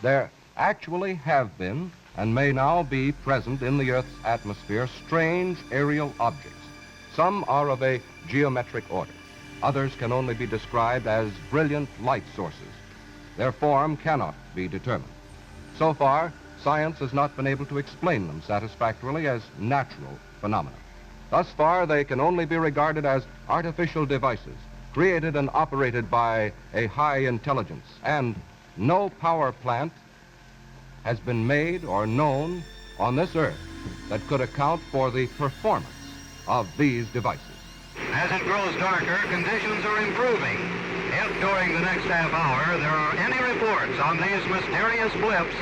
There actually have been and may now be present in the Earth's atmosphere strange aerial objects. Some are of a geometric order. Others can only be described as brilliant light sources. Their form cannot be determined. So far, science has not been able to explain them satisfactorily as natural phenomena. Thus far, they can only be regarded as artificial devices, created and operated by a high intelligence, and no power plant has been made or known on this Earth that could account for the performance of these devices. As it grows darker, conditions are improving. If during the next half hour there are any reports on these mysterious blips,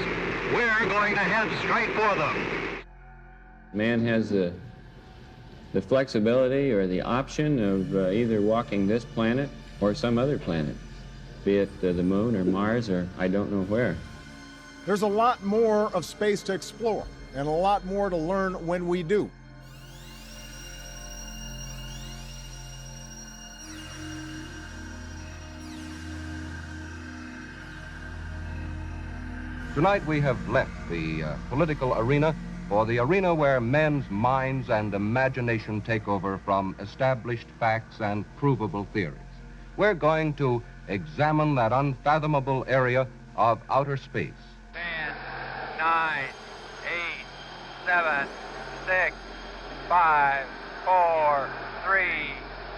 we're going to head straight for them. Man has the flexibility or the option of either walking this planet or some other planet, be it the moon or Mars or I don't know where. There's a lot more of space to explore and a lot more to learn when we do. Tonight we have left the political arena for the arena where men's minds and imagination take over from established facts and provable theories. We're going to examine that unfathomable area of outer space. 10, 9, 8, 7, 6, 5, 4, 3,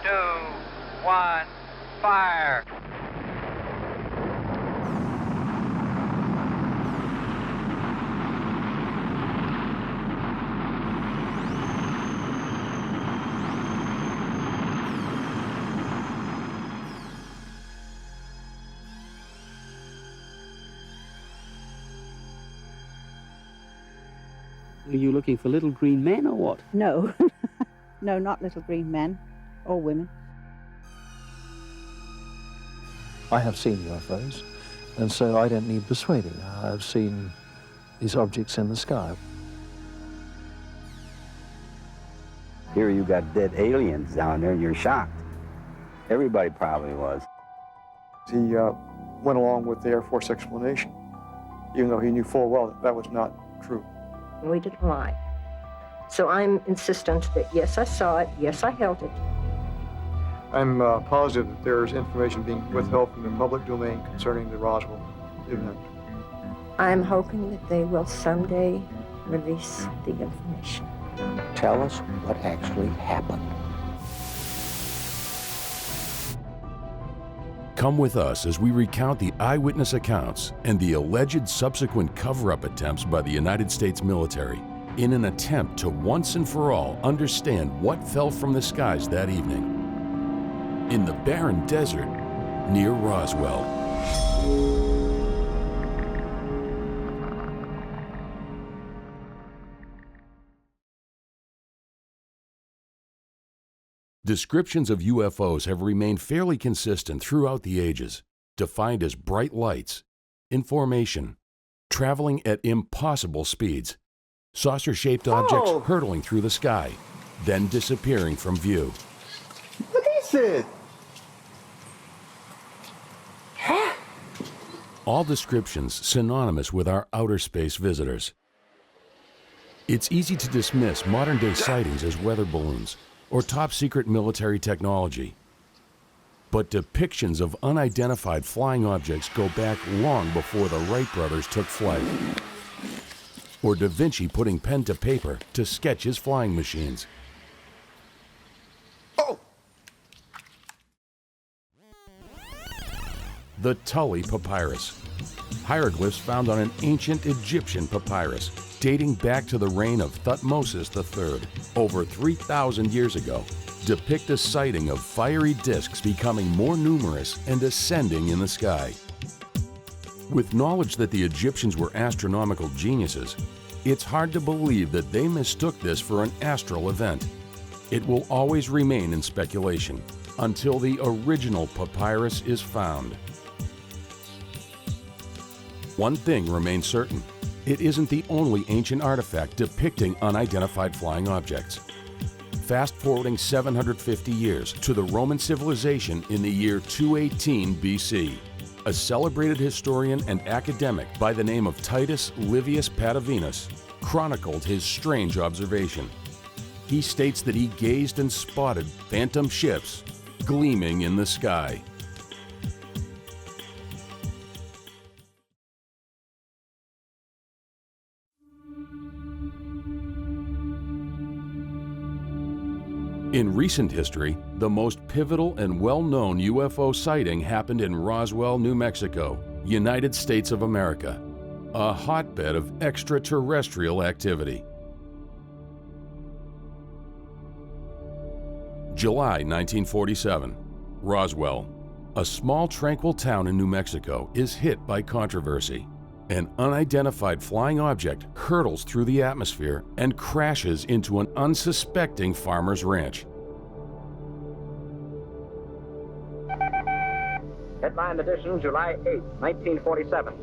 2, 1, fire! Are you looking for little green men or what? No, no, not little green men or women. I have seen UFOs, and so I don't need persuading. I've seen these objects in the sky. Here you got dead aliens down there and you're shocked. Everybody probably was. He went along with the Air Force explanation, even though he knew full well that that was not true. We didn't lie. So I'm insistent that yes, I saw it, yes, I held it. I'm positive that there's information being withheld from the public domain concerning the Roswell event. I'm hoping that they will someday release the information. Tell us what actually happened. Come with us as we recount the eyewitness accounts and the alleged subsequent cover-up attempts by the United States military in an attempt to once and for all understand what fell from the skies that evening in the barren desert near Roswell. Descriptions of UFOs have remained fairly consistent throughout the ages, defined as bright lights, in formation, traveling at impossible speeds, saucer-shaped objects hurtling through the sky, then disappearing from view. What is it? All descriptions synonymous with our outer space visitors. It's easy to dismiss modern-day sightings as weather balloons or top-secret military technology. But depictions of unidentified flying objects go back long before the Wright brothers took flight, or Da Vinci putting pen to paper to sketch his flying machines. The Tully Papyrus. Hieroglyphs found on an ancient Egyptian papyrus dating back to the reign of Thutmose III, over 3,000 years ago, depict a sighting of fiery disks becoming more numerous and ascending in the sky. With knowledge that the Egyptians were astronomical geniuses, it's hard to believe that they mistook this for an astral event. It will always remain in speculation until the original papyrus is found. One thing remains certain. It isn't the only ancient artifact depicting unidentified flying objects. Fast forwarding 750 years to the Roman civilization in the year 218 BC. A celebrated historian and academic by the name of Titus Livius Patavinus chronicled his strange observation. He states that he gazed and spotted phantom ships gleaming in the sky. In recent history, the most pivotal and well-known UFO sighting happened in Roswell, New Mexico, United States of America, a hotbed of extraterrestrial activity. July 1947, Roswell, a small tranquil town in New Mexico, is hit by controversy. An unidentified flying object hurtles through the atmosphere and crashes into an unsuspecting farmer's ranch. Headline edition, July 8, 1947.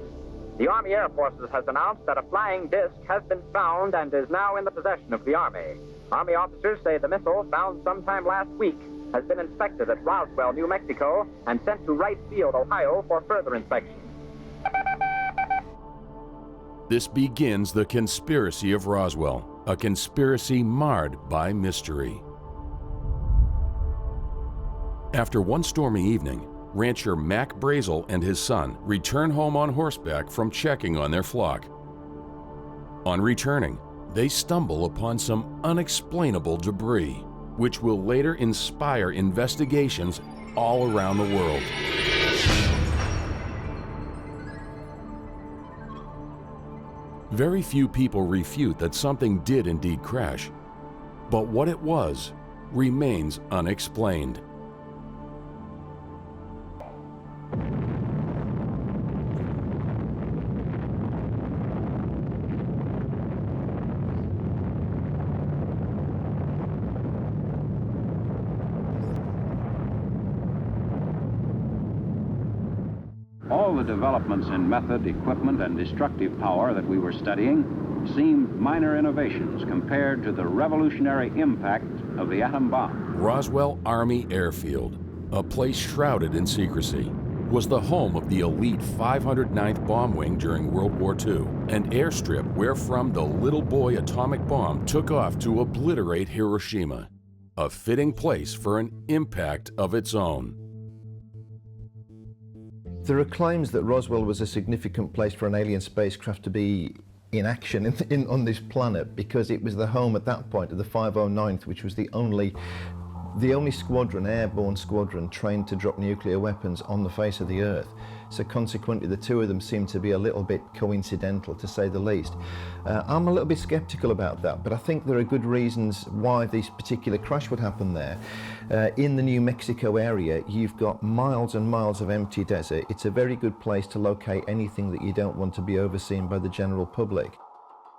The Army Air Forces has announced that a flying disc has been found and is now in the possession of the Army. Army officers say the missile, found sometime last week, has been inspected at Roswell, New Mexico, and sent to Wright Field, Ohio, for further inspection. This begins the conspiracy of Roswell, a conspiracy marred by mystery. After one stormy evening, rancher Mac Brazel and his son return home on horseback from checking on their flock. On returning, they stumble upon some unexplainable debris, which will later inspire investigations all around the world. Very few people refute that something did indeed crash, but what it was remains unexplained. All the developments in method, equipment, and destructive power that we were studying seemed minor innovations compared to the revolutionary impact of the atom bomb. Roswell Army Airfield, a place shrouded in secrecy, was the home of the elite 509th Bomb Wing during World War II, an airstrip wherefrom the little boy atomic bomb took off to obliterate Hiroshima, a fitting place for an impact of its own. There are claims that Roswell was a significant place for an alien spacecraft to be in action on this planet because it was the home at that point of the 509th, which was the only squadron, airborne squadron, trained to drop nuclear weapons on the face of the Earth. So consequently, the two of them seem to be a little bit coincidental, to say the least. I'm a little bit skeptical about that, but I think there are good reasons why this particular crash would happen there. In the New Mexico area, you've got miles and miles of empty desert. It's a very good place to locate anything that you don't want to be overseen by the general public.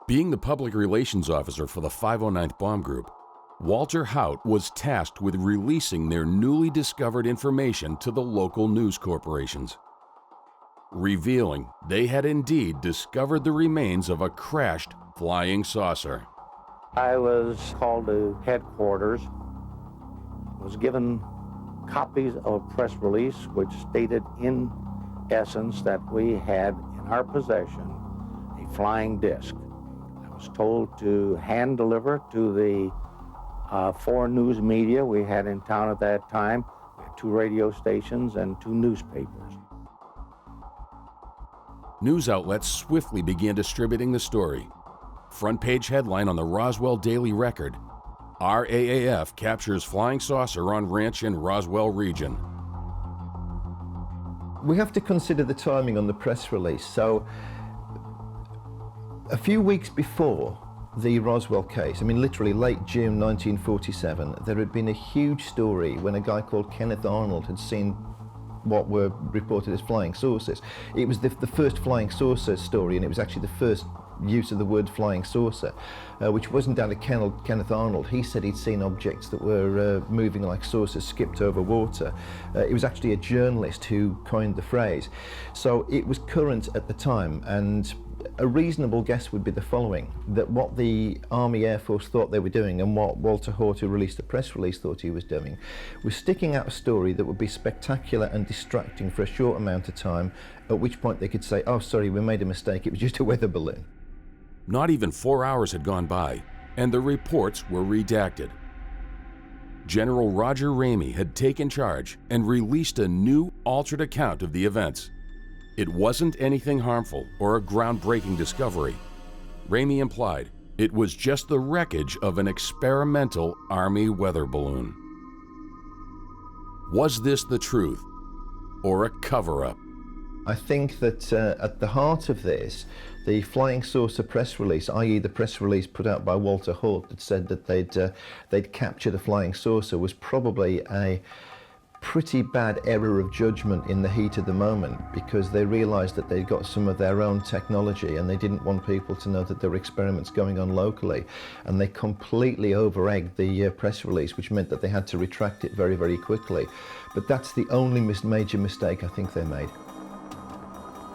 Being the public relations officer for the 509th Bomb Group, Walter Haut was tasked with releasing their newly discovered information to the local news corporations, revealing they had indeed discovered the remains of a crashed flying saucer. I was called to headquarters, was given copies of a press release which stated in essence that we had in our possession a flying disc. I was told to hand deliver to the 4 news media we had in town at that time. We had 2 radio stations and 2 newspapers. News outlets swiftly began distributing the story. Front page headline on the Roswell Daily Record: RAAF captures flying saucer on ranch in Roswell region. We have to consider the timing on the press release. So a few weeks before the Roswell case, I mean literally late June 1947, there had been a huge story when a guy called Kenneth Arnold had seen what were reported as flying saucers. It was the first flying saucer story, and it was actually the first use of the word flying saucer, which wasn't down to Kenneth Arnold. He said he'd seen objects that were moving like saucers skipped over water. It was actually a journalist who coined the phrase. So it was current at the time, and a reasonable guess would be the following, that what the Army Air Force thought they were doing and what Walter Haut, who released the press release, thought he was doing, was sticking out a story that would be spectacular and distracting for a short amount of time, at which point they could say, oh sorry, we made a mistake, it was just a weather balloon. Not even 4 hours had gone by, and the reports were redacted. General Roger Ramey had taken charge and released a new, altered account of the events. It wasn't anything harmful or a groundbreaking discovery. Ramey implied it was just the wreckage of an experimental Army weather balloon. Was this the truth or a cover-up? I think that at the heart of this, the flying saucer press release, i.e. the press release put out by Walter Haut that said that they'd captured a flying saucer, was probably a pretty bad error of judgment in the heat of the moment, because they realized that they'd got some of their own technology and they didn't want people to know that there were experiments going on locally, and they completely over-egged the press release, which meant that they had to retract it very, very quickly. But that's the only major mistake I think they made.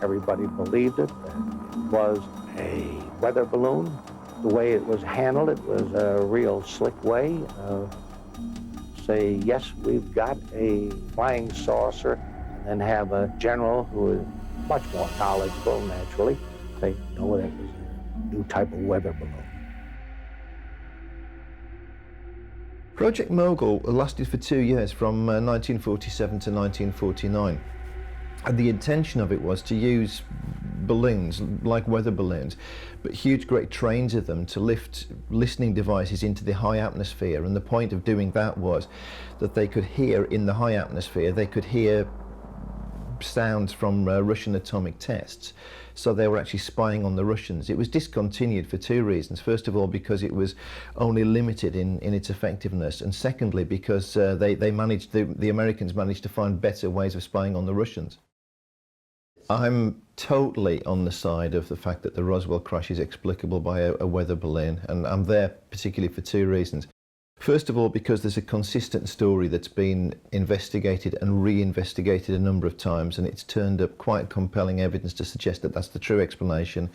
Everybody believed it. It was a weather balloon. The way it was handled, it was a real slick way of say, yes, we've got a flying saucer, and have a general who is much more knowledgeable, naturally, say, no, that was a new type of weather balloon. Project Mogul lasted for 2 years, from 1947 to 1949. And the intention of it was to use balloons, like weather balloons, but huge great trains of them, to lift listening devices into the high atmosphere. And the point of doing that was that they could hear in the high atmosphere, they could hear sounds from Russian atomic tests. So they were actually spying on the Russians. It was discontinued for 2 reasons. First of all, because it was only limited in its effectiveness, and secondly, because the Americans managed to find better ways of spying on the Russians. I'm totally on the side of the fact that the Roswell crash is explicable by a weather balloon, and I'm there particularly for 2 reasons. First of all, because there's a consistent story that's been investigated and re-investigated a number of times, and it's turned up quite compelling evidence to suggest that that's the true explanation.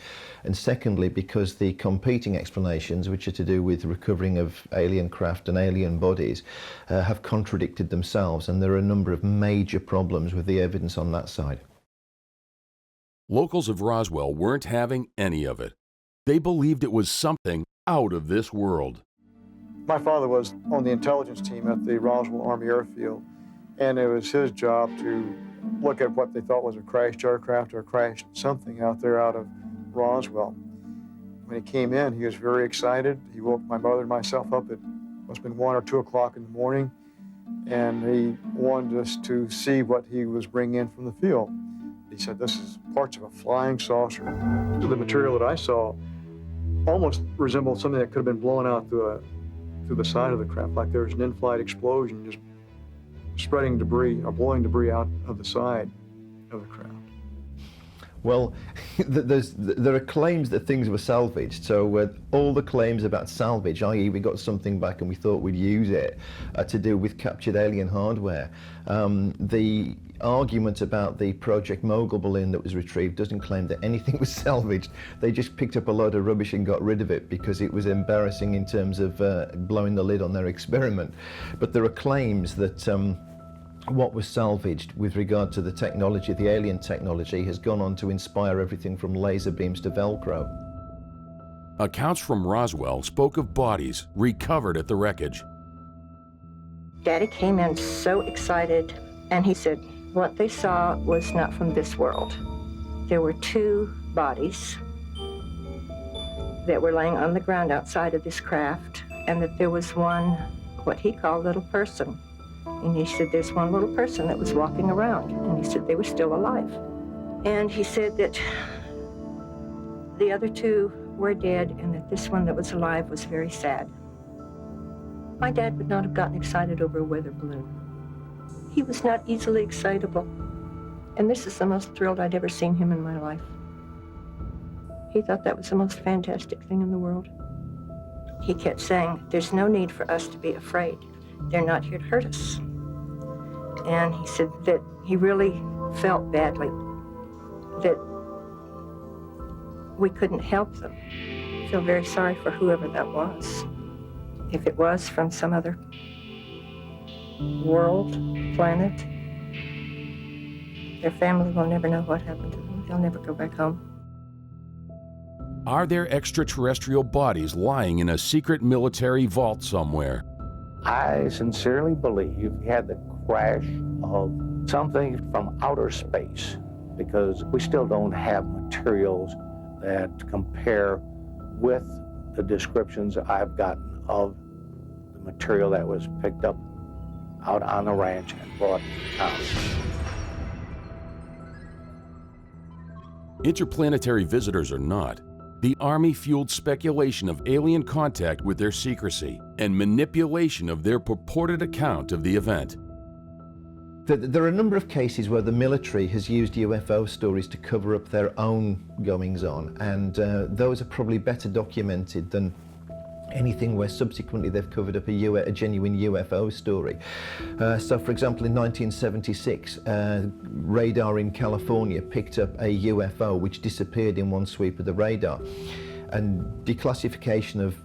And secondly, because the competing explanations, which are to do with recovering of alien craft and alien bodies, have contradicted themselves, and there are a number of major problems with the evidence on that side. Locals of Roswell weren't having any of it. They believed it was something out of this world. My father was on the intelligence team at the Roswell Army Airfield, and it was his job to look at what they thought was a crashed aircraft or crashed something out there out of Roswell. When he came in, he was very excited. He woke my mother and myself up at must have been 1 or 2 o'clock in the morning, and he wanted us to see what he was bringing in from the field. He said, this is parts of a flying saucer. The material that I saw almost resembled something that could have been blown out through the side of the craft, like there was an in-flight explosion just spreading debris or blowing debris out of the side of the craft. Well, there are claims that things were salvaged, so all the claims about salvage, i.e. we got something back and we thought we'd use it, are to do with captured alien hardware. The argument about the Project Mogul balloon that was retrieved doesn't claim that anything was salvaged. They just picked up a load of rubbish and got rid of it because it was embarrassing in terms of blowing the lid on their experiment. But there are claims that what was salvaged with regard to the technology, the alien technology, has gone on to inspire everything from laser beams to Velcro. Accounts from Roswell spoke of bodies recovered at the wreckage. Daddy came in so excited, and he said what they saw was not from this world. There were 2 bodies that were laying on the ground outside of this craft, and that there was one, what he called little person. And he said there's one little person that was walking around, and he said they were still alive. And he said that the other 2 were dead, and that this one that was alive was very sad. My dad would not have gotten excited over a weather balloon. He was not easily excitable, and this is the most thrilled I'd ever seen him in my life. He thought that was the most fantastic thing in the world. He kept saying, there's no need for us to be afraid. They're not here to hurt us. And he said that he really felt badly that we couldn't help them. I feel very sorry for whoever that was. If it was from some other world, planet, their family will never know what happened to them. They'll never go back home. Are there extraterrestrial bodies lying in a secret military vault somewhere? I sincerely believe we had the crash of something from outer space, because we still don't have materials that compare with the descriptions I've gotten of the material that was picked up out on the ranch and brought to town. Interplanetary visitors or not, the Army fueled speculation of alien contact with their secrecy and manipulation of their purported account of the event. There are a number of cases where the military has used UFO stories to cover up their own goings-on, and those are probably better documented than anything where subsequently they've covered up a genuine UFO story. So for example, in 1976, radar in California picked up a UFO which disappeared in one sweep of the radar, and declassification of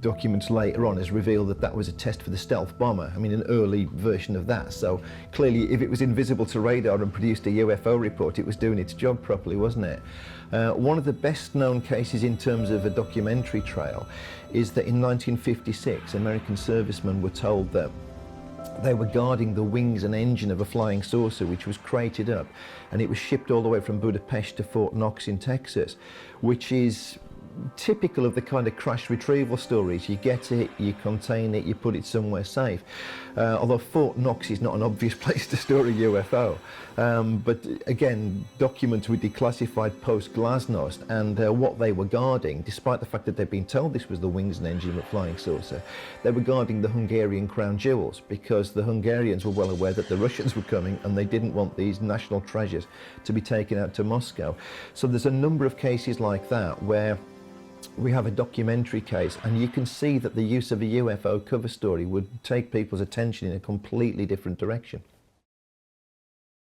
documents later on has revealed that that was a test for the stealth bomber. I mean, an early version of that. So clearly, if it was invisible to radar and produced a UFO report, it was doing its job properly, wasn't it? One of the best known cases in terms of a documentary trail is that in 1956, American servicemen were told that they were guarding the wings and engine of a flying saucer which was crated up, and it was shipped all the way from Budapest to Fort Knox in Texas, which is typical of the kind of crash retrieval stories. You get it, you contain it, you put it somewhere safe. Although Fort Knox is not an obvious place to store a UFO. But again, documents were declassified post-Glasnost, and what they were guarding, despite the fact that they'd been told this was the wings and engine of a flying saucer, they were guarding the Hungarian crown jewels, because the Hungarians were well aware that the Russians were coming and they didn't want these national treasures to be taken out to Moscow. So there's a number of cases like that where we have a documentary case, and you can see that the use of a UFO cover story would take people's attention in a completely different direction.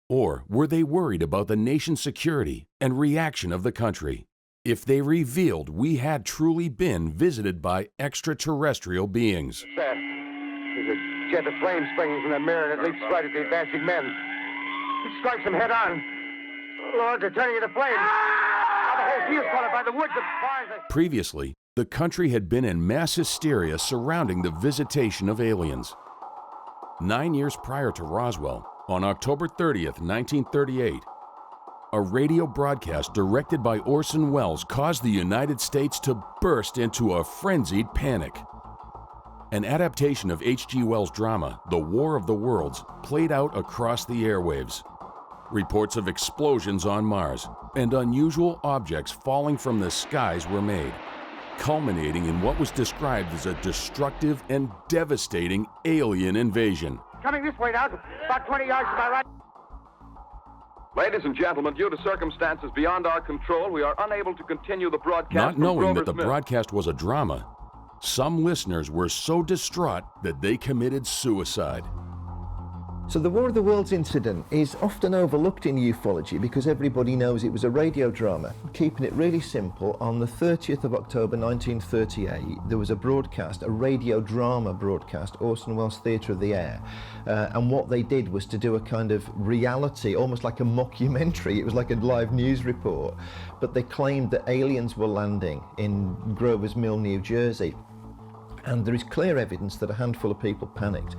Or were they worried about the nation's security and reaction of the country if they revealed we had truly been visited by extraterrestrial beings? There's a jet of flame springing from the mirror, and it leaps right at the advancing men. It strikes them head on. Lord, they're turning into flames. The whole field's caught up by the woods. Previously, the country had been in mass hysteria surrounding the visitation of aliens. 9 years prior to Roswell, on October 30th, 1938, a radio broadcast directed by Orson Welles caused the United States to burst into a frenzied panic. An adaptation of H.G. Wells' drama, The War of the Worlds, played out across the airwaves. Reports of explosions on Mars and unusual objects falling from the skies were made, culminating in what was described as a destructive and devastating alien invasion. Coming this way now, about 20 yards to my right. Ladies and gentlemen, due to circumstances beyond our control, we are unable to continue the broadcast. Not knowing that the broadcast was a drama, some listeners were so distraught that they committed suicide. So the War of the Worlds incident is often overlooked in ufology because everybody knows it was a radio drama. Keeping it really simple, on the 30th of October 1938, there was a broadcast, a radio drama broadcast, Orson Welles' Theatre of the Air. And what they did was to do a kind of reality, almost like a mockumentary. It was like a live news report. But they claimed that aliens were landing in Grover's Mill, New Jersey. And there is clear evidence that a handful of people panicked.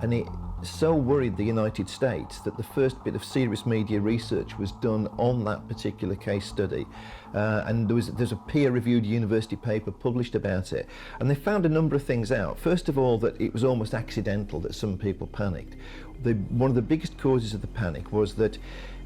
And it so worried the United States that the first bit of serious media research was done on that particular case study. And there's a peer-reviewed university paper published about it. And they found a number of things out. First of all, that it was almost accidental that some people panicked. One of the biggest causes of the panic was that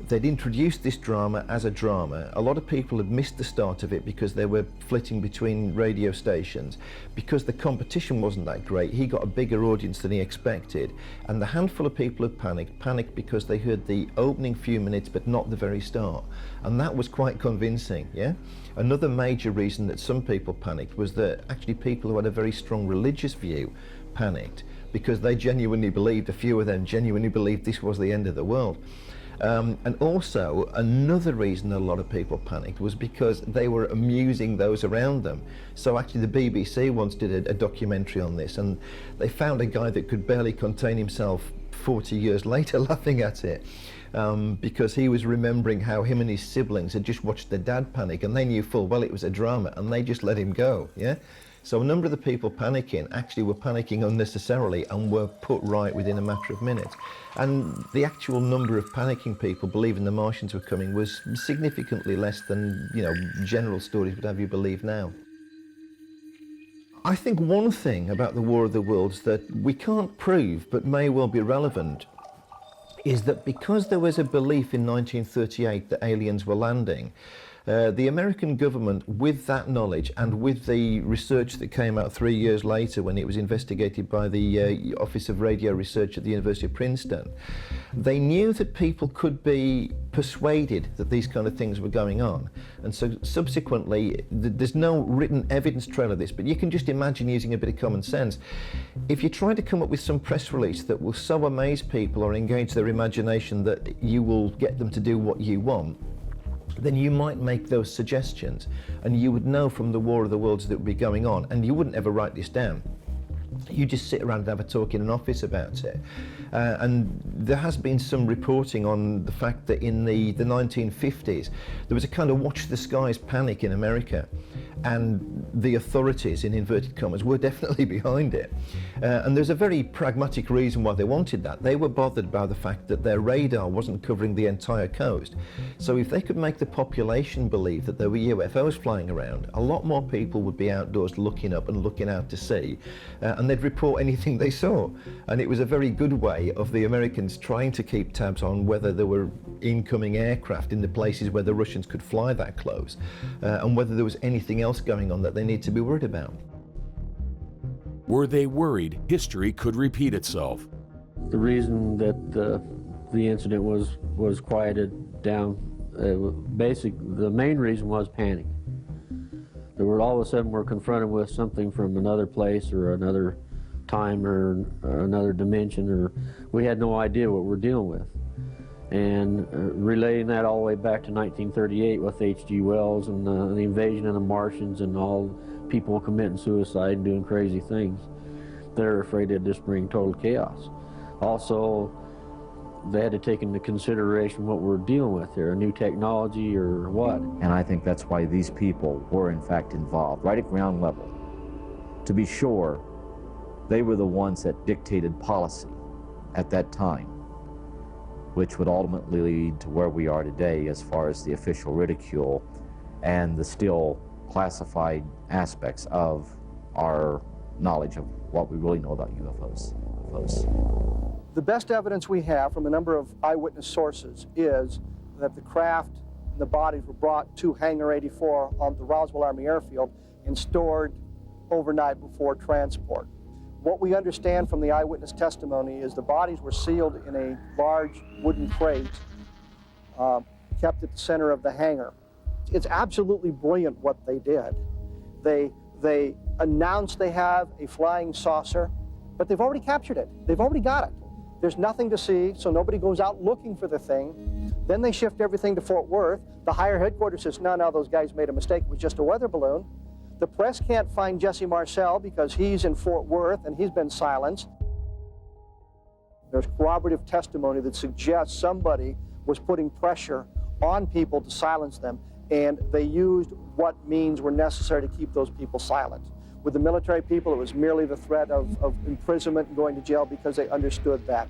they'd introduced this drama as a drama. A lot of people had missed the start of it because they were flitting between radio stations. Because the competition wasn't that great, he got a bigger audience than he expected. And the handful of people who panicked because they heard the opening few minutes but not the very start. And that was quite convincing, yeah? Another major reason that some people panicked was that actually people who had a very strong religious view panicked, because they genuinely believed, a few of them genuinely believed this was the end of the world. And also, another reason a lot of people panicked was because they were amusing those around them. So actually the BBC once did a documentary on this, and they found a guy that could barely contain himself 40 years later laughing at it. Because he was remembering how him and his siblings had just watched their dad panic, and they knew full well it was a drama, and they just let him go, yeah? So a number of the people panicking actually were panicking unnecessarily and were put right within a matter of minutes. And the actual number of panicking people believing the Martians were coming was significantly less than, you know, general stories would have you believe now. I think one thing about the War of the Worlds that we can't prove but may well be relevant is that because there was a belief in 1938 that aliens were landing, the American government, with that knowledge and with the research that came out 3 years later when it was investigated by the Office of Radio Research at the University of Princeton, they knew that people could be persuaded that these kind of things were going on. And so subsequently, there's no written evidence trail of this, but you can just imagine, using a bit of common sense, if you try to come up with some press release that will so amaze people or engage their imagination that you will get them to do what you want, then you might make those suggestions, and you would know from the War of the Worlds that would be going on, and you wouldn't ever write this down. You just sit around and have a talk in an office about it. And there has been some reporting on the fact that in the 1950s, there was a kind of watch the skies panic in America, and the authorities, in inverted commas, were definitely behind it. And there's a very pragmatic reason why they wanted that. They were bothered by the fact that their radar wasn't covering the entire coast. So if they could make the population believe that there were UFOs flying around, a lot more people would be outdoors looking up and looking out to sea, and they'd report anything they saw. And it was a very good way of the Americans trying to keep tabs on whether there were incoming aircraft in the places where the Russians could fly that close, and whether there was anything else going on that they need to be worried about. Were they worried history could repeat itself? The reason that the incident was quieted down, the main reason was panic. That we're all of a sudden we're confronted with something from another place or another time or another dimension, or we had no idea what we're dealing with. And relating that all the way back to 1938 with H.G. Wells and the invasion of the Martians and all people committing suicide and doing crazy things, they're afraid they'd just bring total chaos. Also, they had to take into consideration what we're dealing with here, a new technology or what. And I think that's why these people were in fact involved, right at ground level. To be sure, they were the ones that dictated policy at that time, which would ultimately lead to where we are today as far as the official ridicule and the still classified aspects of our knowledge of what we really know about UFOs. The best evidence we have from a number of eyewitness sources is that the craft and the bodies were brought to Hangar 84 on the Roswell Army Airfield and stored overnight before transport. What we understand from the eyewitness testimony is the bodies were sealed in a large wooden crate kept at the center of the hangar. It's absolutely brilliant what they did. They announced they have a flying saucer, but they've already captured it. They've already got it. There's nothing to see, so nobody goes out looking for the thing. Then they shift everything to Fort Worth. The higher headquarters says, no, those guys made a mistake. It was just a weather balloon. The press can't find Jesse Marcel because he's in Fort Worth and he's been silenced. There's corroborative testimony that suggests somebody was putting pressure on people to silence them, and they used what means were necessary to keep those people silent. With the military people, it was merely the threat of imprisonment and going to jail because they understood that.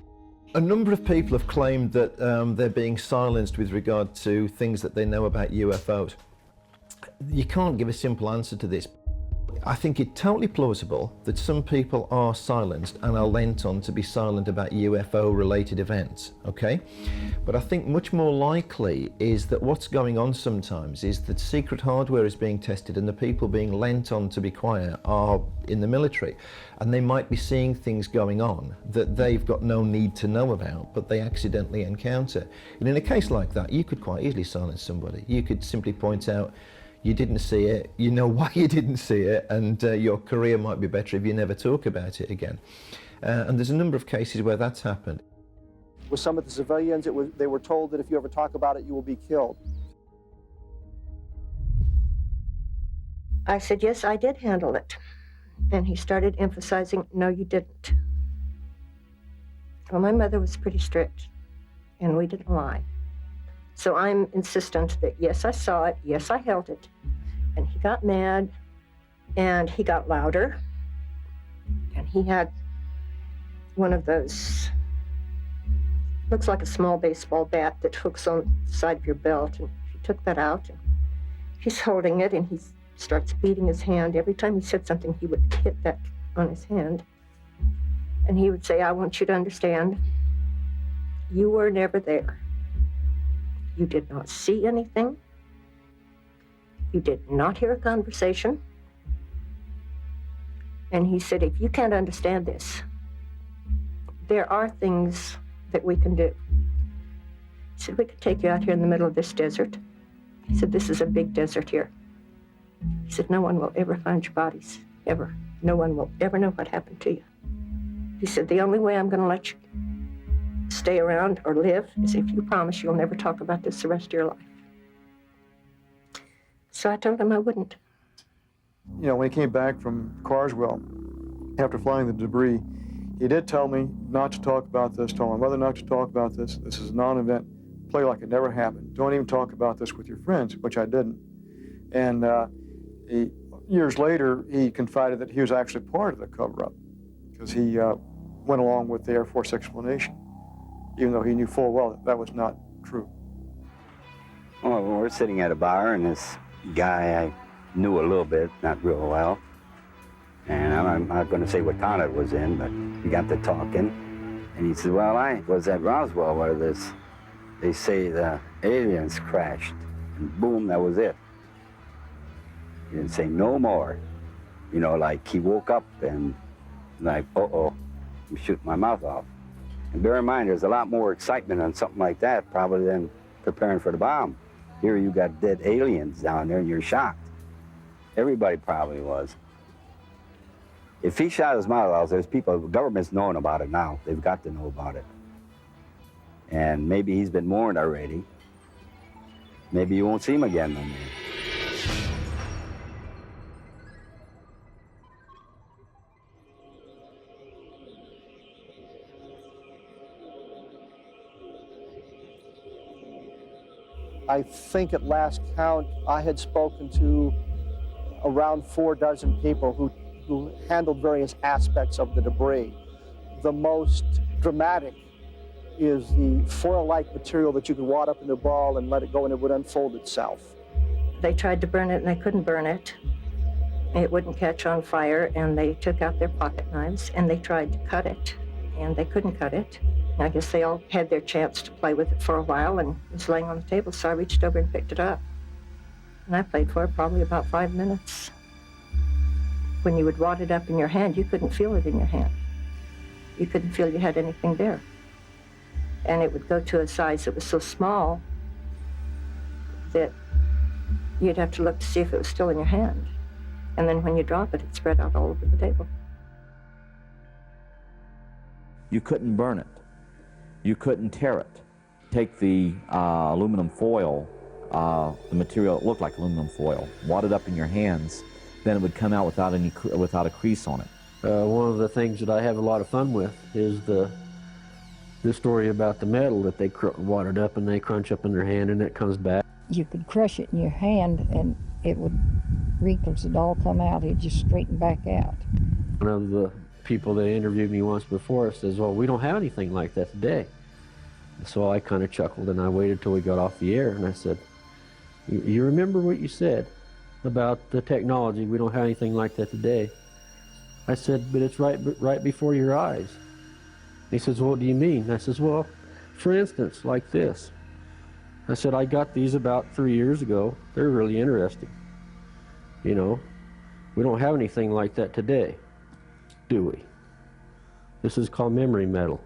A number of people have claimed that they're being silenced with regard to things that they know about UFOs. You can't give a simple answer to this. I think it's totally plausible that some people are silenced and are lent on to be silent about UFO-related events, okay? But I think much more likely is that what's going on sometimes is that secret hardware is being tested and the people being lent on to be quiet are in the military, and they might be seeing things going on that they've got no need to know about, but they accidentally encounter. And in a case like that, you could quite easily silence somebody. You could simply point out, you didn't see it, you know why you didn't see it, and your career might be better if you never talk about it again. And there's a number of cases where that's happened. With some of the civilians, they were told that if you ever talk about it, you will be killed. I said, yes, I did handle it. And he started emphasizing, no, you didn't. Well, my mother was pretty strict, and we didn't lie. So I'm insistent that, yes, I saw it, yes, I held it. And he got mad, and he got louder, and he had one of those, looks like a small baseball bat that hooks on the side of your belt, and he took that out, and he's holding it, and he starts beating his hand. Every time he said something, he would hit that on his hand. And he would say, I want you to understand, you were never there. You did not see anything. You did not hear a conversation. And he said, if you can't understand this, there are things that we can do. He said, we could take you out here in the middle of this desert. He said, this is a big desert here. He said, no one will ever find your bodies, ever. No one will ever know what happened to you. He said, the only way I'm going to let you stay around or live is if you promise you'll never talk about this the rest of your life. So I told him I wouldn't. You know, when he came back from Carswell, after flying the debris, he did tell me not to talk about this, told my mother not to talk about this. This is a non-event. Play like it never happened. Don't even talk about this with your friends, which I didn't. And years later, he confided that he was actually part of the cover-up because he went along with the Air Force explanation, even though he knew full well that that was not true. Well, we're sitting at a bar, and this guy I knew a little bit, not real well, and I'm not going to say what town it was in, but we got to talking, and he said, well, I was at Roswell where they say the aliens crashed, and boom, that was it. He didn't say no more. You know, like he woke up and like, uh-oh, I'm shooting my mouth off. And bear in mind, there's a lot more excitement on something like that probably than preparing for the bomb. Here you got dead aliens down there and you're shocked. Everybody probably was. If he shot his mouth off, there's people, the government's knowing about it now. They've got to know about it. And maybe he's been warned already. Maybe you won't see him again no more. I think at last count, I had spoken to around 4 dozen people who handled various aspects of the debris. The most dramatic is the foil-like material that you could wad up in a ball and let it go and it would unfold itself. They tried to burn it and they couldn't burn it. It wouldn't catch on fire, and they took out their pocket knives and they tried to cut it and they couldn't cut it. I guess they all had their chance to play with it for a while, and it was laying on the table, so I reached over and picked it up. And I played for it probably about 5 minutes. When you would wad it up in your hand, you couldn't feel it in your hand. You couldn't feel you had anything there. And it would go to a size that was so small that you'd have to look to see if it was still in your hand. And then when you drop it, it spread out all over the table. You couldn't burn it. You couldn't tear it. Take the aluminum foil, the material that looked like aluminum foil, wad it up in your hands, then it would come out without a crease on it. One of the things that I have a lot of fun with is the story about the metal that they wadded up and they crunch up in their hand and it comes back. You could crush it in your hand and it would, wrinkles would all come out. It'd just straighten back out. One of the people that interviewed me once before says, well, we don't have anything like that today. So I kind of chuckled and I waited till we got off the air and I said, you remember what you said about the technology? We don't have anything like that today. I said, but it's right before your eyes. He says, well, what do you mean? I says, well, for instance, like this. I said, I got these about 3 years ago. They're really interesting. You know, we don't have anything like that today, do we? This is called memory metal.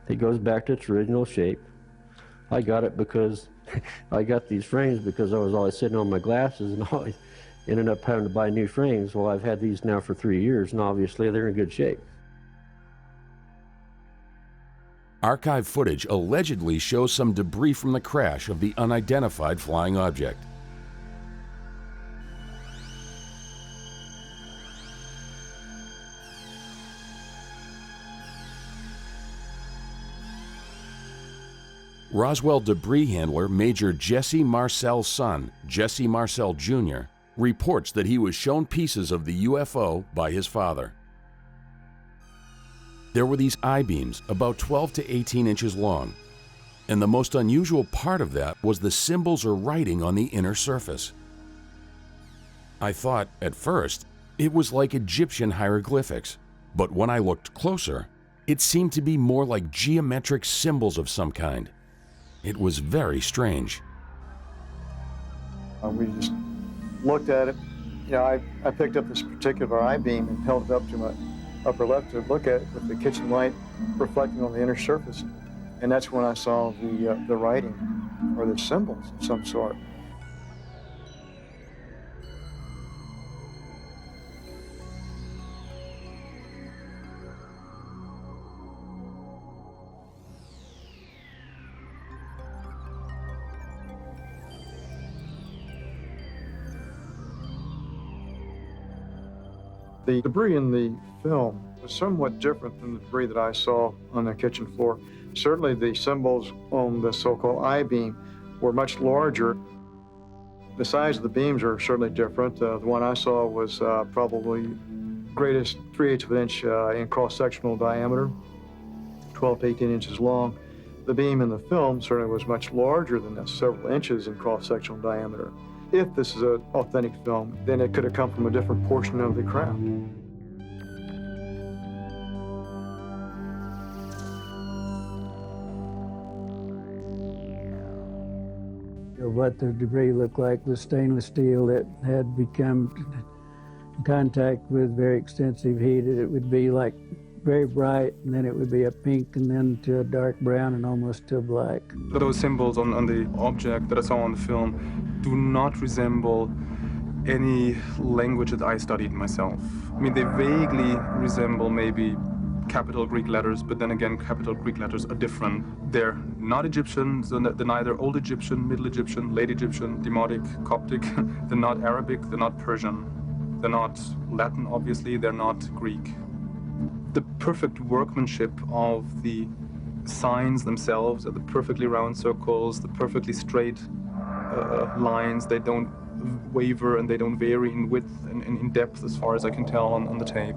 It goes back to its original shape. I got it because I got these frames because I was always sitting on my glasses and always ended up having to buy new frames. Well, I've had these now for 3 years and obviously they're in good shape. Archive footage allegedly shows some debris from the crash of the unidentified flying object. Roswell debris handler Major Jesse Marcel's son, Jesse Marcel Jr., reports that he was shown pieces of the UFO by his father. There were these I-beams about 12 to 18 inches long, and the most unusual part of that was the symbols or writing on the inner surface. I thought, at first, it was like Egyptian hieroglyphics, but when I looked closer, it seemed to be more like geometric symbols of some kind. It was very strange. We just looked at it. You know, I picked up this particular I-beam and held it up to my upper left to look at it with the kitchen light reflecting on the inner surface. And that's when I saw the writing or the symbols of some sort. The debris in the film was somewhat different than the debris that I saw on the kitchen floor. Certainly the symbols on the so-called I-beam were much larger. The size of the beams are certainly different. The one I saw was probably greatest 3/8 of an inch in cross-sectional diameter, 12 to 18 inches long. The beam in the film certainly was much larger than that, several inches in cross-sectional diameter. If this is an authentic film, then it could have come from a different portion of the craft. What the debris looked like was stainless steel that had become in contact with very extensive heat. It would be like very bright, and then it would be a pink, and then to a dark brown, and almost to a black. Those symbols on the object that I saw on the film do not resemble any language that I studied myself. I mean, they vaguely resemble maybe capital Greek letters, but then again, capital Greek letters are different. They're not Egyptian, so they're neither Old Egyptian, Middle Egyptian, Late Egyptian, Demotic, Coptic. They're not Arabic, they're not Persian. They're not Latin, obviously, they're not Greek. The perfect workmanship of the signs themselves, the perfectly round circles, the perfectly straight lines, they don't waver and they don't vary in width and in depth as far as I can tell on the tape.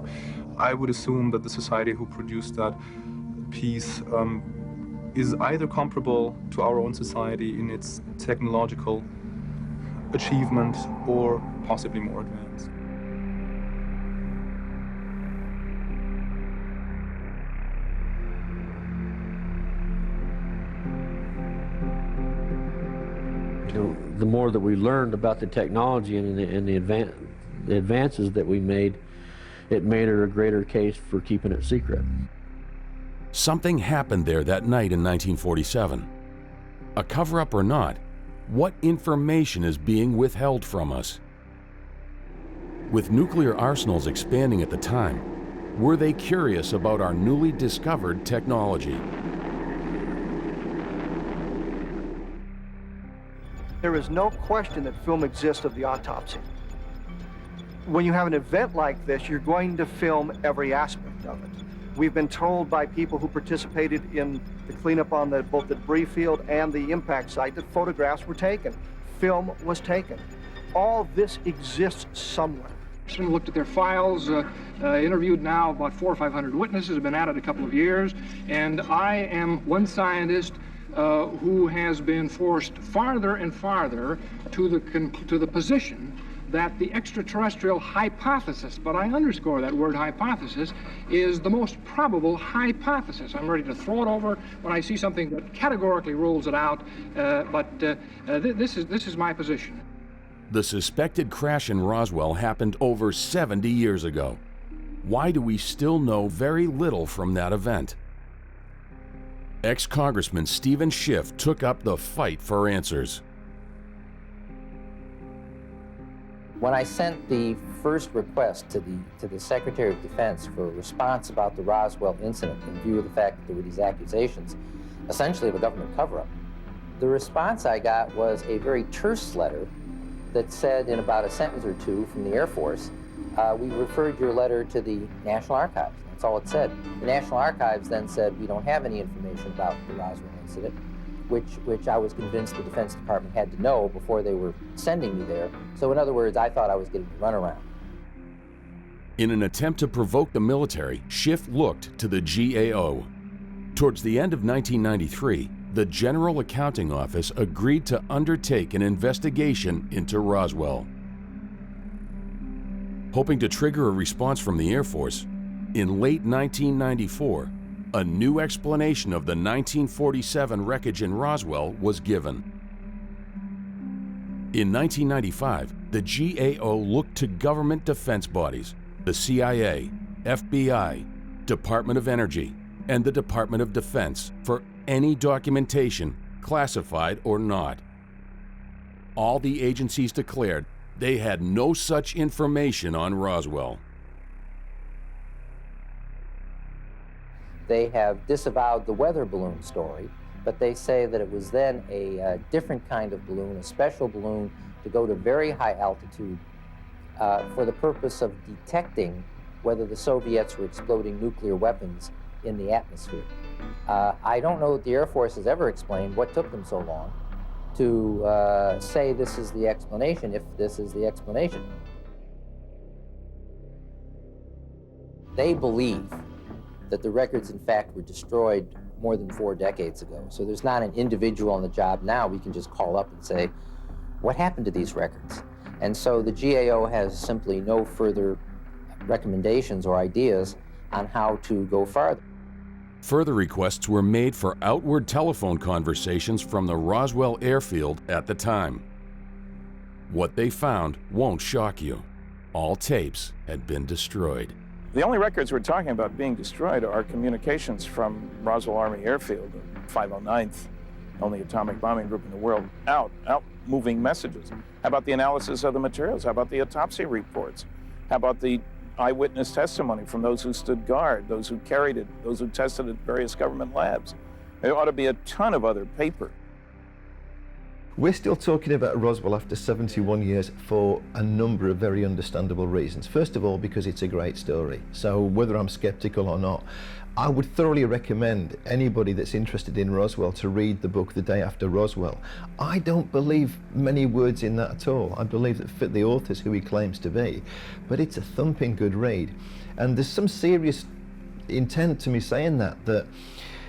I would assume that the society who produced that piece is either comparable to our own society in its technological achievement or possibly more advanced. The more that we learned about the technology and the advances that we made, it made it a greater case for keeping it secret. Something happened there that night in 1947. A cover-up or not, what information is being withheld from us? With nuclear arsenals expanding at the time, were they curious about our newly discovered technology? There is no question that film exists of the autopsy. When you have an event like this, you're going to film every aspect of it. We've been told by people who participated in the cleanup on both the debris field and the impact site that photographs were taken. Film was taken. All this exists somewhere. We looked at their files, interviewed now about 400 or 500 witnesses, have been at it a couple of years, and I am one scientist who has been forced farther and farther to the position that the extraterrestrial hypothesis, but I underscore that word hypothesis, is the most probable hypothesis. I'm ready to throw it over when I see something that categorically rules it out, but this is my position. The suspected crash in Roswell happened over 70 years ago. Why do we still know very little from that event? Ex-Congressman Stephen Schiff took up the fight for answers. When I sent the first request to the Secretary of Defense for a response about the Roswell incident in view of the fact that there were these accusations, essentially of a government cover-up, the response I got was a very terse letter that said in about a sentence or two from the Air Force, we referred your letter to the National Archives. That's all it said. The National Archives then said, we don't have any information about the Roswell incident, which I was convinced the Defense Department had to know before they were sending me there. So in other words, I thought I was getting the runaround. In an attempt to provoke the military, Schiff looked to the GAO. Towards the end of 1993, the General Accounting Office agreed to undertake an investigation into Roswell. Hoping to trigger a response from the Air Force, in late 1994, a new explanation of the 1947 wreckage in Roswell was given. In 1995, the GAO looked to government defense bodies, the CIA, FBI, Department of Energy, and the Department of Defense for any documentation, classified or not. All the agencies declared they had no such information on Roswell. They have disavowed the weather balloon story, but they say that it was then a different kind of balloon, a special balloon to go to very high altitude for the purpose of detecting whether the Soviets were exploding nuclear weapons in the atmosphere. I don't know that the Air Force has ever explained what took them so long to say this is the explanation, if this is the explanation. They believe that the records, in fact, were destroyed more than 4 decades ago. So there's not an individual on the job now we can just call up and say, what happened to these records? And so the GAO has simply no further recommendations or ideas on how to go farther. Further requests were made for outward telephone conversations from the Roswell airfield at the time. What they found won't shock you. All tapes had been destroyed. The only records we're talking about being destroyed are communications from Roswell Army Airfield, 509th, only atomic bombing group in the world, out moving messages. How about the analysis of the materials? How about the autopsy reports? How about the eyewitness testimony from those who stood guard, those who carried it, those who tested it at various government labs? There ought to be a ton of other paper. We're still talking about Roswell after 71 years for a number of very understandable reasons. First of all, because it's a great story. So whether I'm skeptical or not, I would thoroughly recommend anybody that's interested in Roswell to read the book The Day After Roswell. I don't believe many words in that at all. I believe that fit the author's who he claims to be, but it's a thumping good read. And there's some serious intent to me saying that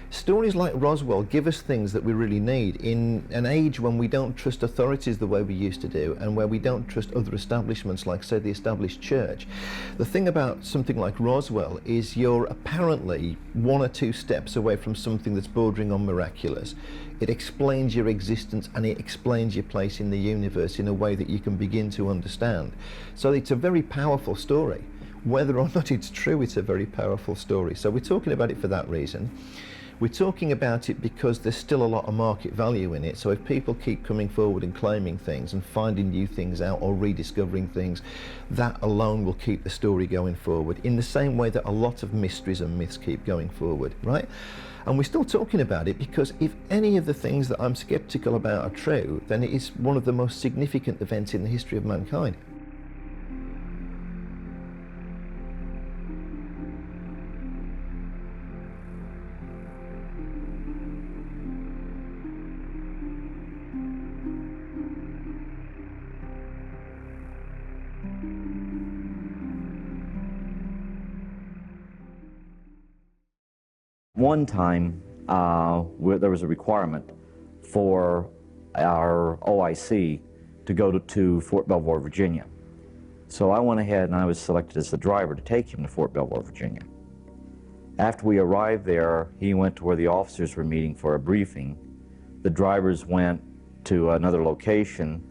stories like Roswell give us things that we really need in an age when we don't trust authorities the way we used to do, and where we don't trust other establishments like, say, the established church. The thing about something like Roswell is you're apparently 1 or 2 steps away from something that's bordering on miraculous. It explains your existence and it explains your place in the universe in a way that you can begin to understand. So it's a very powerful story. Whether or not it's true, it's a very powerful story. So we're talking about it for that reason. We're talking about it because there's still a lot of market value in it. So if people keep coming forward and claiming things and finding new things out or rediscovering things, that alone will keep the story going forward in the same way that a lot of mysteries and myths keep going forward, right? And we're still talking about it because if any of the things that I'm skeptical about are true, then it is one of the most significant events in the history of mankind. One time, there was a requirement for our OIC to go to Fort Belvoir, Virginia. So I went ahead and I was selected as the driver to take him to Fort Belvoir, Virginia. After we arrived there, he went to where the officers were meeting for a briefing. The drivers went to another location.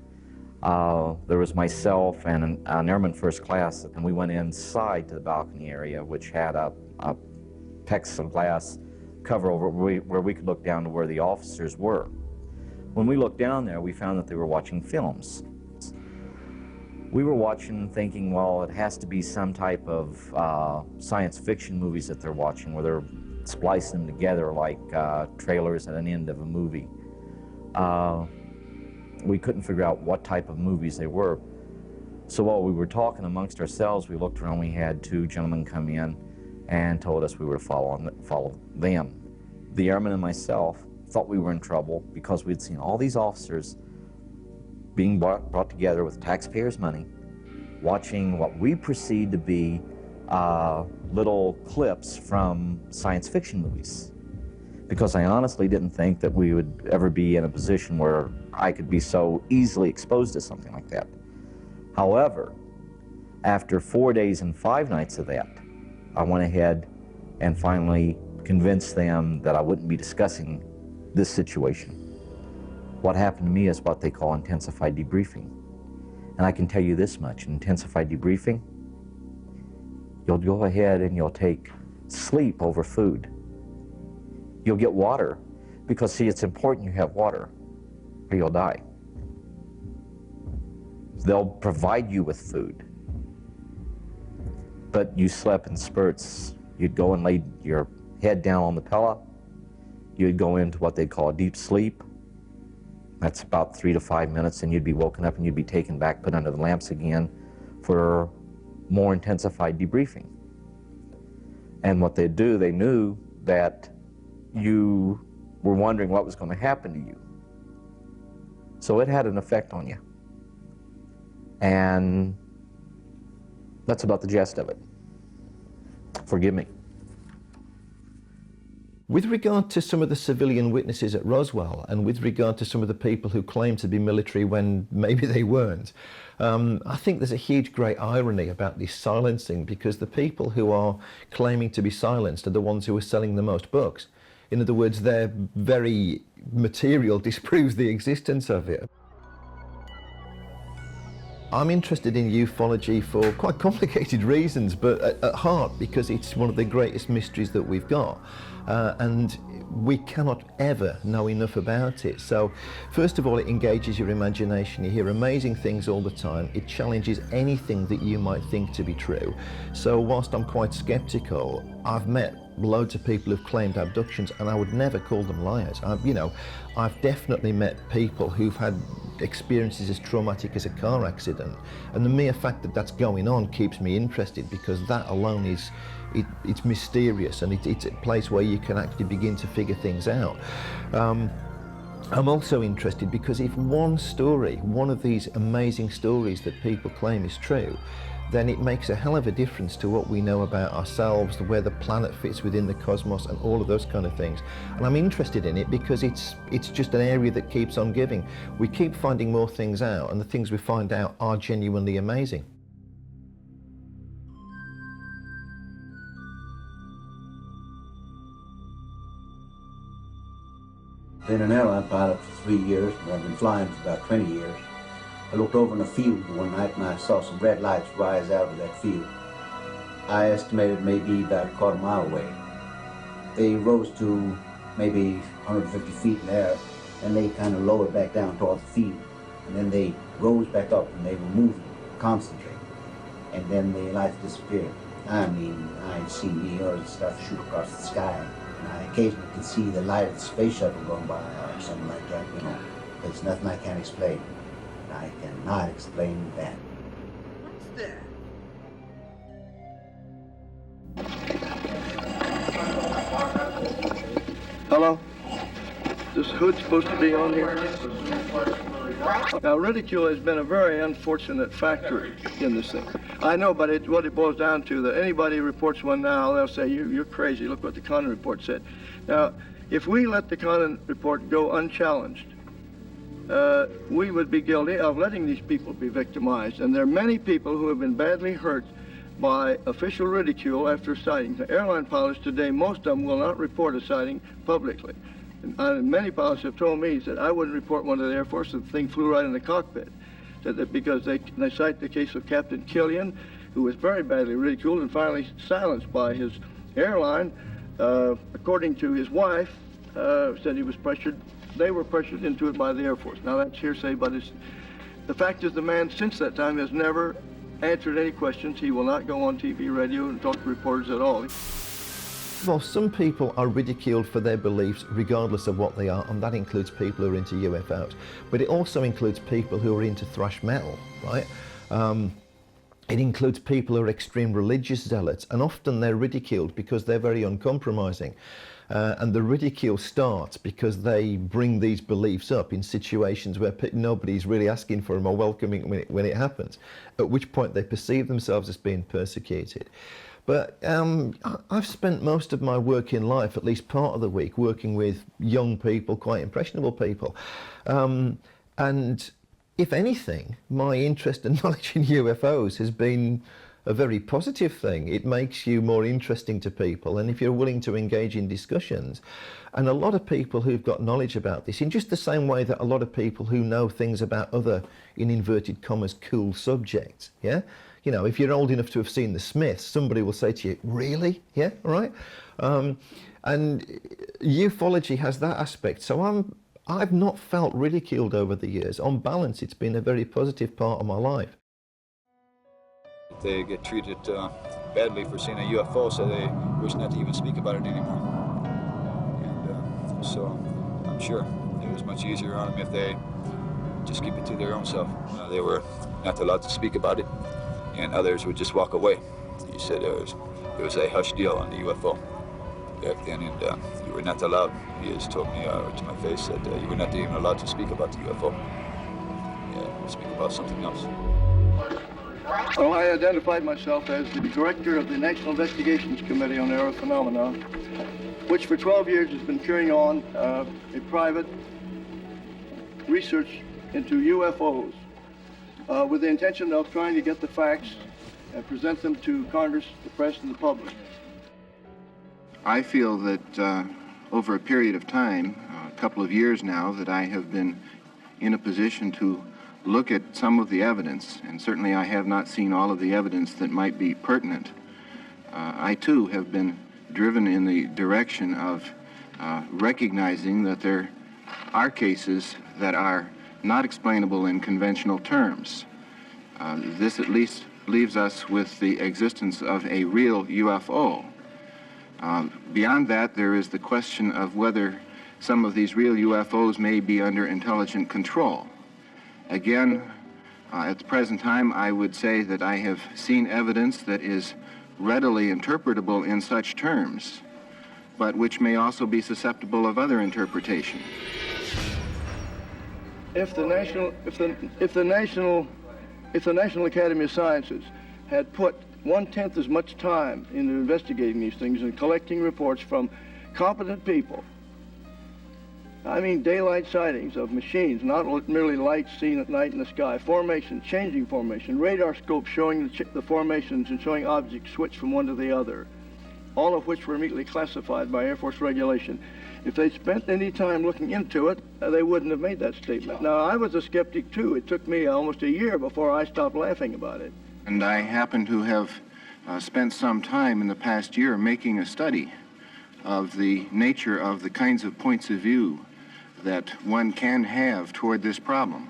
There was myself and an airman first class, and we went inside to the balcony area, which had a plexiglass cover over where we could look down to where the officers were. When we looked down there, we found that they were watching films. We were watching thinking, well, it has to be some type of science fiction movies that they're watching where they're splicing them together like trailers at an end of a movie. We couldn't figure out what type of movies they were. So while we were talking amongst ourselves, we looked around, we had two gentlemen come in and told us we were to follow them. The airman and myself thought we were in trouble because we'd seen all these officers being brought together with taxpayers' money, watching what we perceived to be little clips from science fiction movies. Because I honestly didn't think that we would ever be in a position where I could be so easily exposed to something like that. However, after 4 days and 5 nights of that, I went ahead and finally convinced them that I wouldn't be discussing this situation. What happened to me is what they call intensified debriefing. And I can tell you this much, in intensified debriefing, you'll go ahead and you'll take sleep over food. You'll get water, because see, it's important you have water, or you'll die. They'll provide you with food, but you slept in spurts. You'd go and lay your head down on the pillow. You'd go into what they call deep sleep. That's about 3 to 5 minutes, and you'd be woken up and you'd be taken back, put under the lamps again for more intensified debriefing. And what they'd do, they knew that you were wondering what was going to happen to you. So it had an effect on you. And that's about the gist of it. Forgive me. With regard to some of the civilian witnesses at Roswell, and with regard to some of the people who claim to be military when maybe they weren't, I think there's a huge great irony about this silencing, because the people who are claiming to be silenced are the ones who are selling the most books. In other words, their very material disproves the existence of it. I'm interested in ufology for quite complicated reasons, but at heart because it's one of the greatest mysteries that we've got. And we cannot ever know enough about it. So first of all, it engages your imagination. You hear amazing things all the time. It challenges anything that you might think to be true. So whilst I'm quite skeptical, I've met loads of people who've claimed abductions, and I would never call them liars. I've definitely met people who've had experiences as traumatic as a car accident, and the mere fact that that's going on keeps me interested, because that alone is it's mysterious, and it's a place where you can actually begin to figure things out. I'm also interested because if one story, one of these amazing stories that people claim is true, then it makes a hell of a difference to what we know about ourselves, where the planet fits within the cosmos, and all of those kind of things. And I'm interested in it because it's just an area that keeps on giving. We keep finding more things out, and the things we find out are genuinely amazing. Been an airline pilot for 3 years, and I've been flying for about 20 years. I looked over in a field one night and I saw some red lights rise out of that field. I estimated maybe about a quarter mile away. They rose to maybe 150 feet in the air, and they kind of lowered back down towards the field. And then they rose back up and they were moving constantly. And then the lights disappeared. I mean, I see meteors and stuff shoot across the sky. And I occasionally can see the light of the space shuttle going by or something like that, you know. It's nothing I can't explain. I cannot explain that. What's that? Hello? This hood supposed to be on here? Now, ridicule has been a very unfortunate factor in this thing. I know, but what it boils down to, that anybody reports one now, they'll say, you're crazy. Look what the Condon report said. Now, if we let the Condon report go unchallenged, we would be guilty of letting these people be victimized. And there are many people who have been badly hurt by official ridicule after sightings. The airline pilots today, most of them will not report a sighting publicly. And many pilots have told me that I wouldn't report one to the Air Force if the thing flew right in the cockpit. That because they cite the case of Captain Killian, who was very badly ridiculed and finally silenced by his airline. According to his wife, said he was pressured. They were pressured into it by the Air Force. Now that's hearsay, but The fact is the man since that time has never answered any questions. He will not go on TV, radio, and talk to reporters at all. Well, some people are ridiculed for their beliefs regardless of what they are, and that includes people who are into UFOs. But it also includes people who are into thrash metal, right? It includes people who are extreme religious zealots, and often they're ridiculed because they're very uncompromising. And the ridicule starts because they bring these beliefs up in situations where nobody's really asking for them or welcoming when it happens, at which point they perceive themselves as being persecuted. But I've spent most of my working life, at least part of the week, working with young people, quite impressionable people. And if anything, my interest and knowledge in UFOs has been a very positive thing. It makes you more interesting to people, and if you're willing to engage in discussions. And a lot of people who've got knowledge about this, in just the same way that a lot of people who know things about other, in inverted commas, cool subjects, yeah? You know, if you're old enough to have seen the Smiths, somebody will say to you, really? Yeah, right? And ufology has that aspect. So I've not felt ridiculed over the years. On balance, it's been a very positive part of my life. They get treated badly for seeing a UFO, so they wish not to even speak about it anymore. And so I'm sure it was much easier on them if they just keep it to their own self. They were not allowed to speak about it, and others would just walk away. He said it was a hush deal on the UFO back then, and you were not allowed. He has told me to my face that you were not even allowed to speak about the UFO. Yeah, speak about something else. Well, I identified myself as the director of the National Investigations Committee on Aerial Phenomena, which for 12 years has been carrying on a private research into UFOs with the intention of trying to get the facts and present them to Congress, the press, and the public. I feel that over a period of time, a couple of years now, that I have been in a position to look at some of the evidence, and certainly I have not seen all of the evidence that might be pertinent. I too have been driven in the direction of recognizing that there are cases that are not explainable in conventional terms. This at least leaves us with the existence of a real UFO. Beyond that, there is the question of whether some of these real UFOs may be under intelligent control. Again, at the present time, I would say that I have seen evidence that is readily interpretable in such terms, but which may also be susceptible of other interpretation. If the National Academy of Sciences had put 1/10 as much time into investigating these things and collecting reports from competent people, I mean daylight sightings of machines, not merely lights seen at night in the sky, formation, changing formation, radar scopes showing the formations and showing objects switch from one to the other, all of which were immediately classified by Air Force regulation. If they'd spent any time looking into it, they wouldn't have made that statement. Now, I was a skeptic too. It took me almost a year before I stopped laughing about it. And I happen to have spent some time in the past year making a study of the nature of the kinds of points of view that one can have toward this problem.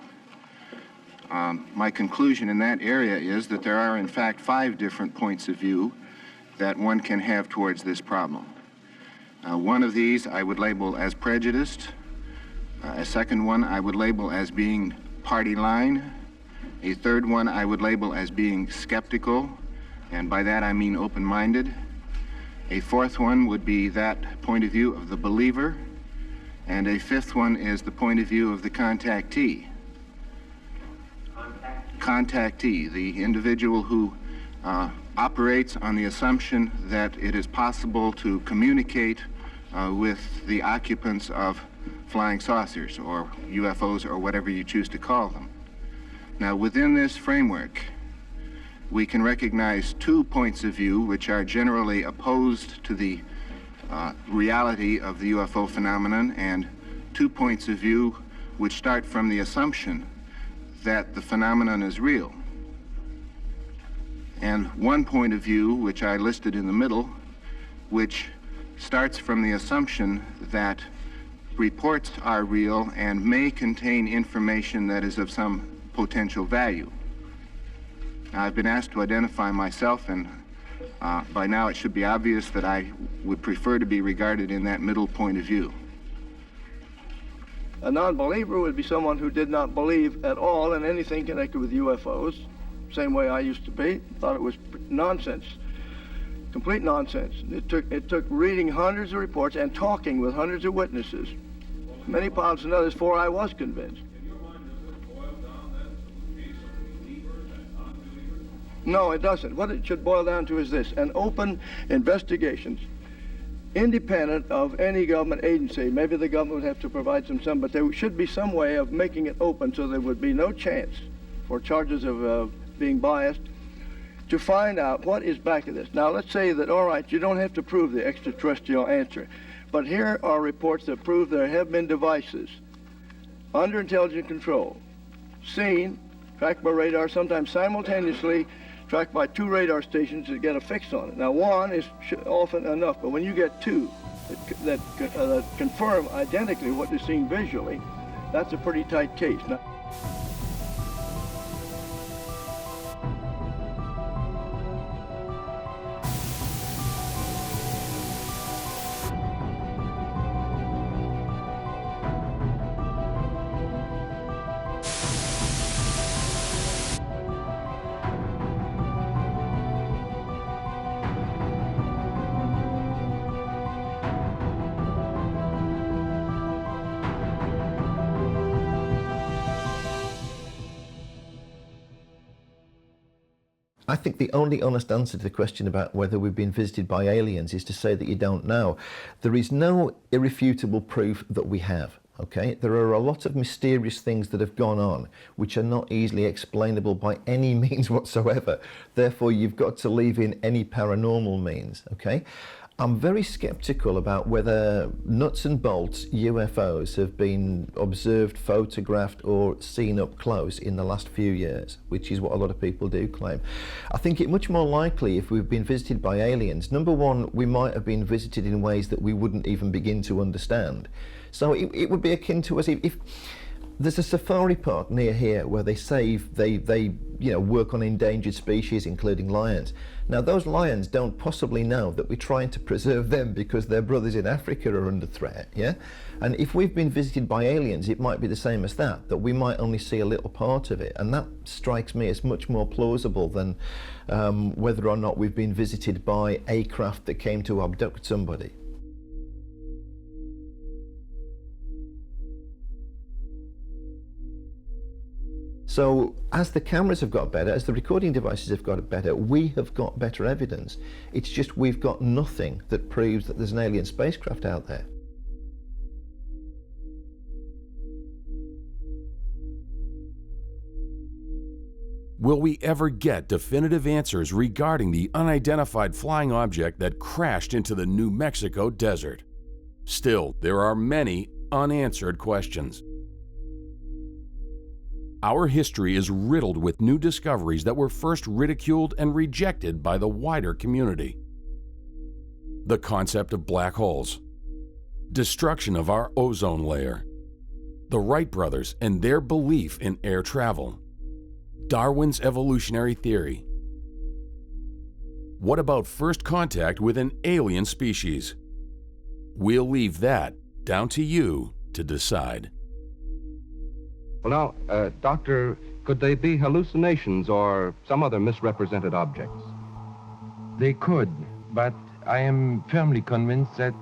My conclusion in that area is that there are in fact 5 different points of view that one can have towards this problem. One of these I would label as prejudiced. A second one I would label as being party line. A third one I would label as being skeptical, and by that I mean open-minded. A fourth one would be that point of view of the believer. And a fifth one is the point of view of the contactee. Contactee, the individual who operates on the assumption that it is possible to communicate with the occupants of flying saucers or UFOs or whatever you choose to call them. Now, within this framework, we can recognize 2 points of view which are generally opposed to the reality of the UFO phenomenon, and 2 points of view which start from the assumption that the phenomenon is real. And 1 point of view, which I listed in the middle, which starts from the assumption that reports are real and may contain information that is of some potential value. Now, I've been asked to identify myself, and by now it should be obvious that I would prefer to be regarded in that middle point of view. A non-believer would be someone who did not believe at all in anything connected with UFOs, same way I used to be, thought it was nonsense, complete nonsense. It took reading hundreds of reports and talking with hundreds of witnesses, many pilots and others, before I was convinced. No, it doesn't. What it should boil down to is this: an open investigations, independent of any government agency. Maybe the government would have to provide some, but there should be some way of making it open so there would be no chance for charges of being biased, to find out what is back of this. Now, let's say that, all right, you don't have to prove the extraterrestrial answer, but here are reports that prove there have been devices under intelligent control, seen, tracked by radar, sometimes simultaneously tracked by two radar stations to get a fix on it. Now, one is often enough, but when you get two that confirm identically what is seen visually, that's a pretty tight case. Now, I think the only honest answer to the question about whether we've been visited by aliens is to say that you don't know. There is no irrefutable proof that we have. Okay, there are a lot of mysterious things that have gone on which are not easily explainable by any means whatsoever. Therefore, you've got to leave in any paranormal means. Okay, I'm very skeptical about whether nuts and bolts UFOs have been observed, photographed or seen up close in the last few years, which is what a lot of people do claim. I think it much more likely if we've been visited by aliens, number one, we might have been visited in ways that we wouldn't even begin to understand. So it would be akin to as if there's a safari park near here where they work on endangered species, including lions. Now, those lions don't possibly know that we're trying to preserve them because their brothers in Africa are under threat, yeah? And if we've been visited by aliens, it might be the same as that we might only see a little part of it. And that strikes me as much more plausible than whether or not we've been visited by a craft that came to abduct somebody. So as the cameras have got better, as the recording devices have got better, we have got better evidence. It's just we've got nothing that proves that there's an alien spacecraft out there. Will we ever get definitive answers regarding the unidentified flying object that crashed into the New Mexico desert? Still, there are many unanswered questions. Our history is riddled with new discoveries that were first ridiculed and rejected by the wider community. The concept of black holes, destruction of our ozone layer, the Wright brothers and their belief in air travel, Darwin's evolutionary theory. What about first contact with an alien species? We'll leave that down to you to decide. Well, now, Doctor, could they be hallucinations or some other misrepresented objects? They could, but I am firmly convinced that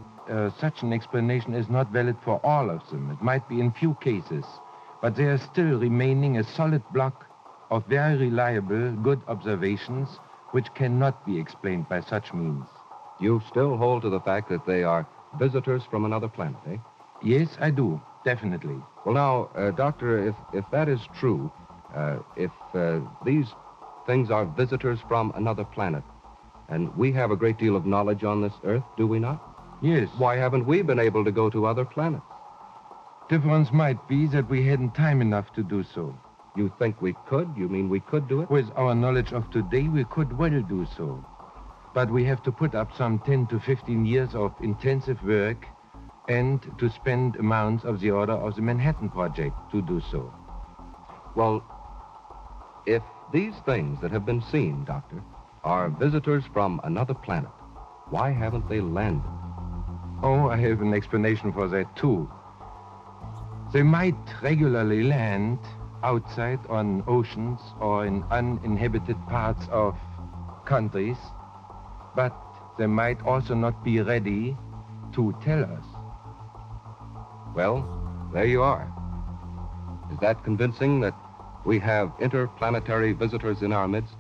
such an explanation is not valid for all of them. It might be in few cases, but there is still remaining a solid block of very reliable, good observations which cannot be explained by such means. You still hold to the fact that they are visitors from another planet, eh? Yes, I do, definitely. Well, now, Doctor, if that is true, if these things are visitors from another planet, and we have a great deal of knowledge on this Earth, do we not? Yes. Why haven't we been able to go to other planets? Difference might be that we hadn't time enough to do so. You think we could? You mean we could do it? With our knowledge of today, we could well do so. But we have to put up some 10 to 15 years of intensive work and to spend amounts of the order of the Manhattan Project to do so. Well, If these things that have been seen, Doctor, are visitors from another planet, why haven't they landed? Oh, I have an explanation for that too. They might regularly land outside on oceans or in uninhabited parts of countries, but they might also not be ready to tell us. Well, there you are. Is that convincing that we have interplanetary visitors in our midst?